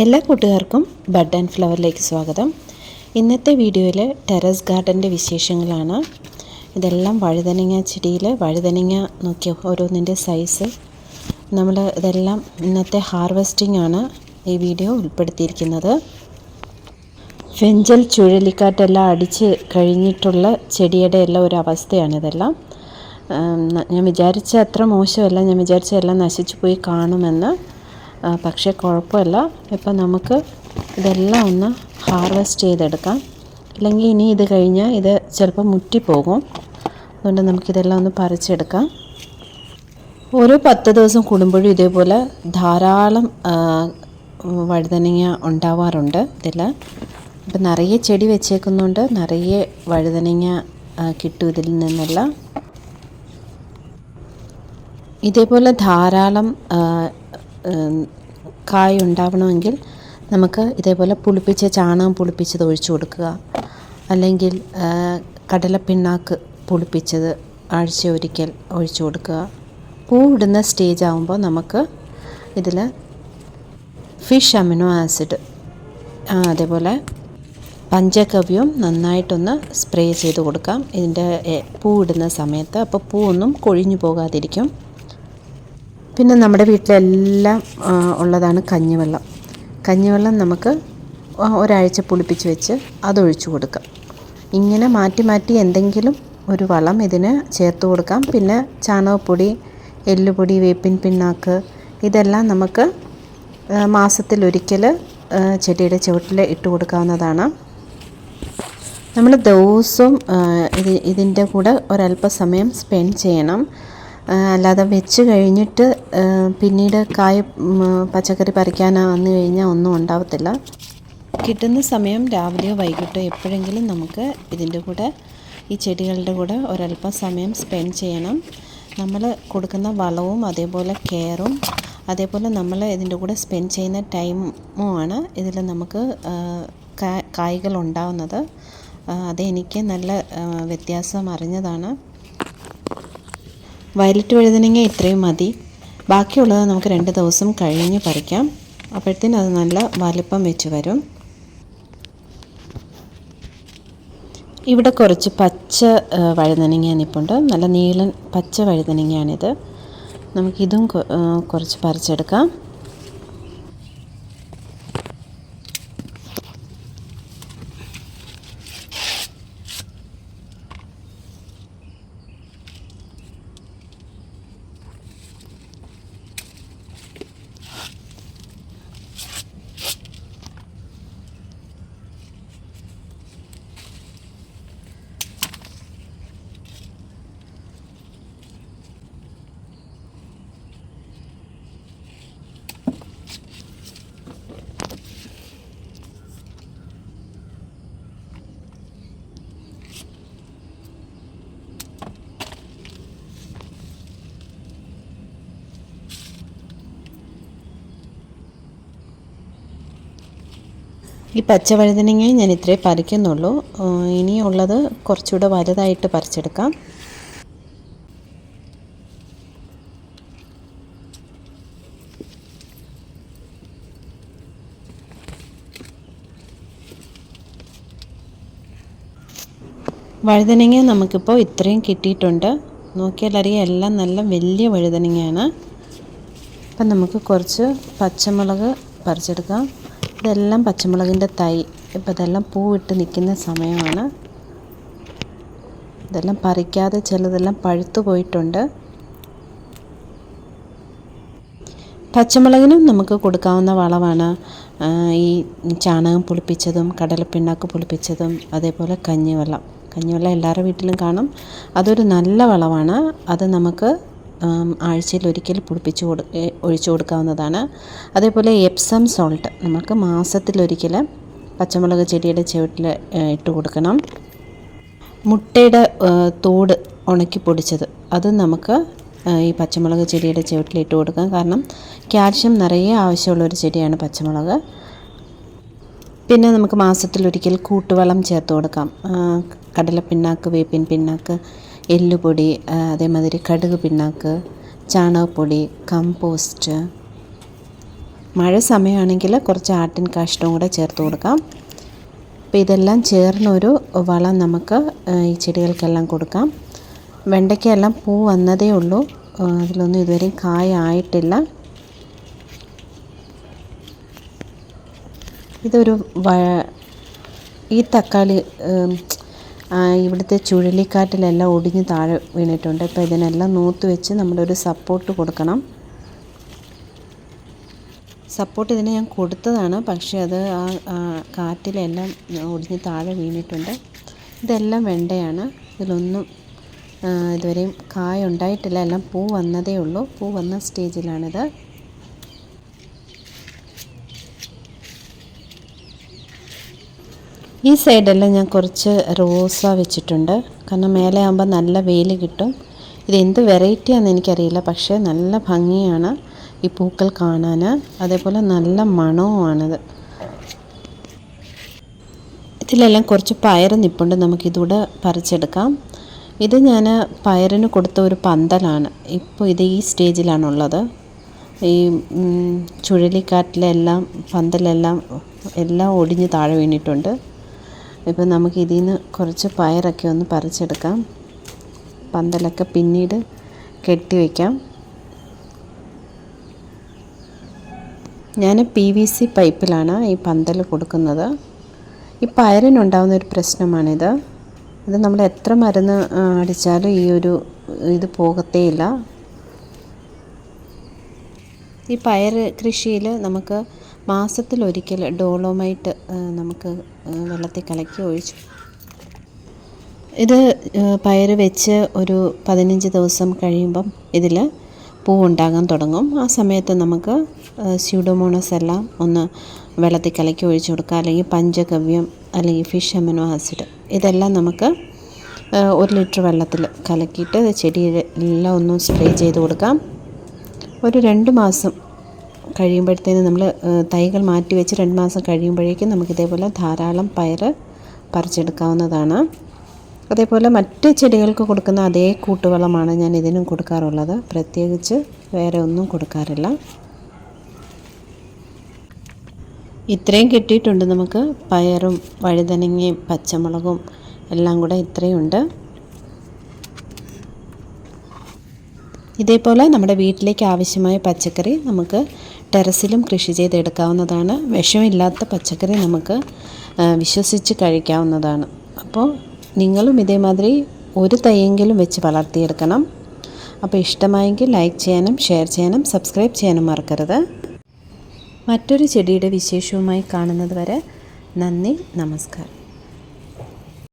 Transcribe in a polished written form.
എല്ലാ കൂട്ടുകാർക്കും bud and ഫ്ലവറിലേക്ക് സ്വാഗതം. ഇന്നത്തെ വീഡിയോയിൽ ടെറസ് ഗാർഡൻ്റെ വിശേഷങ്ങളാണ്. ഇതെല്ലാം വഴുതനങ്ങ ചെടിയിൽ വഴുതനങ്ങ നോക്കിയോ, ഓരോന്നിൻ്റെ സൈസ്. നമ്മൾ ഇതെല്ലാം ഇന്നത്തെ ഹാർവെസ്റ്റിംഗ് ആണ് ഈ വീഡിയോ ഉൾപ്പെടുത്തിയിരിക്കുന്നത്. ഫെഞ്ചൽ ചുഴലിക്കാറ്റെല്ലാം അടിച്ച് കഴിഞ്ഞിട്ടുള്ള ചെടിയുടെ എല്ലാം ഒരു അവസ്ഥയാണിതെല്ലാം. ഞാൻ വിചാരിച്ച അത്ര മോശമല്ല, ഞാൻ വിചാരിച്ച എല്ലാം നശിച്ചു പോയി കാണുമെന്ന്. പക്ഷേ കുഴപ്പമില്ല. ഇപ്പം നമുക്ക് ഇതെല്ലാം ഒന്ന് ഹാർവെസ്റ്റ് ചെയ്തെടുക്കാം. അല്ലെങ്കിൽ ഇനി ഇത് കഴിഞ്ഞാൽ ഇത് ചിലപ്പോൾ മുറ്റിപ്പോകും. അതുകൊണ്ട് നമുക്കിതെല്ലാം ഒന്ന് പറിച്ചെടുക്കാം. ഓരോ 10 ദിവസം കൂടുമ്പോഴും ഇതേപോലെ ധാരാളം വഴുതനങ്ങ ഉണ്ടാവാറുണ്ട് ഇതിൽ. ഇപ്പം നിറയെ ചെടി വെച്ചേക്കുന്നുണ്ട്, നിറയെ വഴുതനങ്ങ കിട്ടും ഇതിൽ നിന്നെല്ലാം. ഇതേപോലെ ധാരാളം കായ ഉണ്ടാവണമെങ്കിൽ നമുക്ക് ഇതേപോലെ പുളിപ്പിച്ച ചാണകം പുളിപ്പിച്ചത് ഒഴിച്ചു കൊടുക്കുക, അല്ലെങ്കിൽ കടലപ്പിണ്ണാക്ക് പുളിപ്പിച്ചത് ആഴ്ച ഒരിക്കൽ ഒഴിച്ചു കൊടുക്കുക. പൂവിടുന്ന സ്റ്റേജ് ആകുമ്പോൾ നമുക്ക് ഇതിൽ ഫിഷ് അമിനോ ആസിഡ് അതേപോലെ പഞ്ചഗവ്യവും നന്നായിട്ടൊന്ന് സ്പ്രേ ചെയ്ത് കൊടുക്കാം ഇതിൻ്റെ പൂവിടുന്ന സമയത്ത്. അപ്പോൾ പൂവൊന്നും കൊഴിഞ്ഞു പോകാതിരിക്കും. പിന്നെ നമ്മുടെ വീട്ടിലെല്ലാം ഉള്ളതാണ് കഞ്ഞിവെള്ളം. കഞ്ഞിവെള്ളം നമുക്ക് ഒരാഴ്ച പുളിപ്പിച്ച് വെച്ച് അതൊഴിച്ചു കൊടുക്കാം. ഇങ്ങനെ മാറ്റി മാറ്റി എന്തെങ്കിലും ഒരു വളം ഇതിന് ചേർത്ത് കൊടുക്കാം. പിന്നെ ചാണകപ്പൊടി, എല്ലുപൊടി, വേപ്പിൻ പിണ്ണാക്ക് ഇതെല്ലാം നമുക്ക് മാസത്തിലൊരിക്കൽ ചെടിയുടെ ചുവട്ടിൽ ഇട്ട് കൊടുക്കാവുന്നതാണ്. നമ്മൾ ദിവസവും ഇതിൻ്റെ കൂടെ ഒരല്പസമയം സ്പെൻഡ് ചെയ്യണം. അല്ലാതെ വെച്ച് കഴിഞ്ഞിട്ട് പിന്നീട് പച്ചക്കറി പറിക്കാൻ വന്നു കഴിഞ്ഞാൽ ഒന്നും ഉണ്ടാവത്തില്ല. കിട്ടുന്ന സമയം രാവിലെയോ വൈകിട്ടോ എപ്പോഴെങ്കിലും നമുക്ക് ഇതിൻ്റെ കൂടെ, ഈ ചെടികളുടെ കൂടെ ഒരല്പം സമയം സ്പെൻഡ് ചെയ്യണം. നമ്മൾ കൊടുക്കുന്ന വളവും അതേപോലെ കെയറും അതേപോലെ നമ്മൾ ഇതിൻ്റെ കൂടെ സ്പെൻഡ് ചെയ്യുന്ന ടൈമുമാണ് ഇതിൽ നമുക്ക് കായ്കൾ ഉണ്ടാവുന്നത്. അതെനിക്ക് നല്ല വ്യത്യാസം അറിഞ്ഞതാണ്. വയലറ്റ് വഴുതനങ്ങ ഇത്രയും മതി. ബാക്കിയുള്ളത് നമുക്ക് 2 ദിവസം കഴിഞ്ഞ് പറിക്കാം. അപ്പോഴത്തേനും അത് നല്ല വലിപ്പം വെച്ച് വരും. ഇവിടെ കുറച്ച് പച്ച വഴുതനങ്ങ നിൽപ്പുണ്ട്. നല്ല നീളൻ പച്ച വഴുതനങ്ങയാണിത്. നമുക്കിതും കുറച്ച് പറിച്ചെടുക്കാം. ഈ പച്ച വഴുതനങ്ങ ഞാൻ ഇത്രേ പറിക്കുന്നുള്ളൂ. ഇനിയുള്ളത് കുറച്ചുകൂടെ വലുതായിട്ട് പറിച്ചെടുക്കാം. വഴുതനങ്ങ നമുക്കിപ്പോൾ ഇത്രയും കിട്ടിയിട്ടുണ്ട്. നോക്കിയാലറിയാം, എല്ലാം നല്ല വലിയ വഴുതനങ്ങയാണ്. അപ്പം നമുക്ക് കുറച്ച് പച്ചമുളക് പറിച്ചെടുക്കാം. ഇതെല്ലാം പച്ചമുളകിൻ്റെ തൈ. ഇപ്പം ഇതെല്ലാം പൂവിട്ട് നിൽക്കുന്ന സമയമാണ്. ഇതെല്ലാം പറിക്കാതെ ചിലതെല്ലാം പഴുത്തു പോയിട്ടുണ്ട്. പച്ചമുളകിനും നമുക്ക് കൊടുക്കാവുന്ന വളമാണ് ഈ ചാണകം പുളിപ്പിച്ചതും കടലപ്പിണ്ണാക്ക് പുളിപ്പിച്ചതും അതേപോലെ കഞ്ഞിവെള്ളം. കഞ്ഞിവെള്ളം എല്ലാവരുടെ വീട്ടിലും കാണും. അതൊരു നല്ല വളമാണ്. അത് നമുക്ക് ആഴ്ചയിൽ ഒരിക്കൽ ഒഴിച്ചു കൊടുക്കാവുന്നതാണ്. അതേപോലെ എപ്സം സോൾട്ട് നമുക്ക് മാസത്തിലൊരിക്കൽ പച്ചമുളക് ചെടിയുടെ ചുവട്ടിൽ ഇട്ട് കൊടുക്കണം. മുട്ടയുടെ തോട് ഉണക്കി പൊടിച്ചത് അത് നമുക്ക് ഈ പച്ചമുളക് ചെടിയുടെ ചുവട്ടിൽ ഇട്ട് കൊടുക്കാം. കാരണം കാൽഷ്യം നിറയെ ആവശ്യമുള്ളൊരു ചെടിയാണ് പച്ചമുളക്. പിന്നെ നമുക്ക് മാസത്തിലൊരിക്കൽ കൂട്ടുവളം ചേർത്ത് കൊടുക്കാം. കടലപ്പിണ്ണാക്ക്, വേപ്പിൻ പിണ്ണാക്ക്, എല്ലുപൊടി, അതേമാതിരി കടുക് പിണ്ണാക്ക്, ചാണകപ്പൊടി, കമ്പോസ്റ്റ്, മഴ സമയമാണെങ്കിൽ കുറച്ച് ആട്ടിൻ കാഷ്ടവും കൂടെ ചേർത്ത് കൊടുക്കാം. അപ്പോൾ ഇതെല്ലാം ചേർന്നൊരു വളം നമുക്ക് ഈ ചെടികൾക്കെല്ലാം കൊടുക്കാം. വെണ്ടയ്ക്കെല്ലാം പൂ വന്നതേ ഉള്ളൂ, അതിലൊന്നും ഇതുവരെയും കായ ആയിട്ടില്ല. ഇതൊരു ഈ തക്കാളി ഇവിടുത്തെ ചുഴലിക്കാറ്റിലെല്ലാം ഒടിഞ്ഞ് താഴെ വീണിട്ടുണ്ട്. അപ്പോൾ ഇതിനെല്ലാം നൂത്ത് വെച്ച് നമ്മളൊരു സപ്പോർട്ട് കൊടുക്കണം. സപ്പോർട്ട് ഇതിന് ഞാൻ കൊടുത്തതാണ്, പക്ഷേ അത് ആ കാറ്റിലെല്ലാം ഒടിഞ്ഞ് താഴെ വീണിട്ടുണ്ട്. ഇതെല്ലാം വെണ്ടയാണ്. ഇതിലൊന്നും ഇതുവരെയും കായ ഉണ്ടായിട്ടില്ല, എല്ലാം പൂ വന്നതേ ഉള്ളൂ. പൂ വന്ന സ്റ്റേജിലാണിത്. ഈ സൈഡെല്ലാം ഞാൻ കുറച്ച് റോസ വെച്ചിട്ടുണ്ട്, കാരണം മേലെ ആകുമ്പോൾ നല്ല വെയിൽ കിട്ടും. ഇതെന്ത് വെറൈറ്റിയാണെന്ന് എനിക്കറിയില്ല, പക്ഷേ നല്ല ഭംഗിയാണ് ഈ പൂക്കൾ കാണാൻ, അതേപോലെ നല്ല മണവുമാണിത്. ഇതിലെല്ലാം കുറച്ച് പയർ നിൽപ്പുണ്ട്, നമുക്കിതൂടെ പറിച്ചെടുക്കാം. ഇത് ഞാൻ പയറിന് കൊടുത്ത ഒരു പന്തലാണ്. ഇപ്പോൾ ഇത് ഈ സ്റ്റേജിലാണുള്ളത്. ഈ ചുഴലിക്കാറ്റിലെല്ലാം പന്തലെല്ലാം ഒടിഞ്ഞ് താഴെ വീണിട്ടുണ്ട്. ഇപ്പോൾ നമുക്ക് ഇതിൽ നിന്ന് കുറച്ച് പയറൊക്കെ ഒന്ന് പറിച്ചെടുക്കാം. പന്തലൊക്കെ പിന്നീട് കെട്ടിവെക്കാം. ഞാൻ PVC പൈപ്പിലാണ് ഈ പന്തൽ കൊടുക്കുന്നത്. ഈ പയറിനുണ്ടാകുന്ന ഒരു പ്രശ്നമാണിത്. ഇത് നമ്മൾ എത്ര മരുന്ന് അടിച്ചാലും ഇത് പോകത്തേയില്ല. ഈ പയർ കൃഷിയിൽ നമുക്ക് മാസത്തിലൊരിക്കൽ ഡോളോമൈറ്റ് നമുക്ക് വെള്ളത്തിൽ കലക്കി ഒഴിച്ചു. ഇത് പയർ വെച്ച് ഒരു 15 ദിവസം കഴിയുമ്പം ഇതിൽ പൂവുണ്ടാകാൻ തുടങ്ങും. ആ സമയത്ത് നമുക്ക് സ്യൂഡോമോണസ് എല്ലാം ഒന്ന് വെള്ളത്തിൽ കലക്കി ഒഴിച്ചു കൊടുക്കുക, അല്ലെങ്കിൽ പഞ്ചഗവ്യം അല്ലെങ്കിൽ ഫിഷ് അമിനോ ആസിഡ് ഇതെല്ലാം നമുക്ക് 1 ലിറ്റർ വെള്ളത്തിൽ കലക്കിയിട്ട് ചെടിയെല്ലാം ഒന്ന് സ്പ്രേ ചെയ്ത് കൊടുക്കാം. ഒരു 2 മാസം കഴിയുമ്പോഴത്തേന് നമ്മൾ തൈകൾ മാറ്റി വെച്ച് 2 മാസം കഴിയുമ്പോഴേക്കും നമുക്കിതേപോലെ ധാരാളം പയർ പറിച്ചെടുക്കാവുന്നതാണ്. അതേപോലെ മറ്റ് ചെടികൾക്ക് കൊടുക്കുന്ന അതേ കൂട്ടുവളമാണ് ഞാൻ ഇതിനും കൊടുക്കാറുള്ളത്. പ്രത്യേകിച്ച് വേറെ ഒന്നും കൊടുക്കാറില്ല. ഇത്രയും കിട്ടിയിട്ടുണ്ട് നമുക്ക്. പയറും വഴുതനങ്ങയും പച്ചമുളകും എല്ലാം കൂടെ ഇത്രയുണ്ട്. ഇതേപോലെ നമ്മുടെ വീട്ടിലേക്ക് ആവശ്യമായ പച്ചക്കറി നമുക്ക് ടെറസിലും കൃഷി ചെയ്തെടുക്കാവുന്നതാണ്. വിഷമില്ലാത്ത പച്ചക്കറി നമുക്ക് വിശ്വസിച്ച് കഴിക്കാവുന്നതാണ്. അപ്പോൾ നിങ്ങളും ഇതേമാതിരി ഒരു തൈയെങ്കിലും വെച്ച് വളർത്തിയെടുക്കണം. അപ്പോൾ ഇഷ്ടമായെങ്കിൽ ലൈക്ക് ചെയ്യാനും ഷെയർ ചെയ്യാനും സബ്സ്ക്രൈബ് ചെയ്യാനും മറക്കരുത്. മറ്റൊരു ചെടിയുടെ വിശേഷവുമായി കാണുന്നത് വരെ നന്ദി, നമസ്കാരം.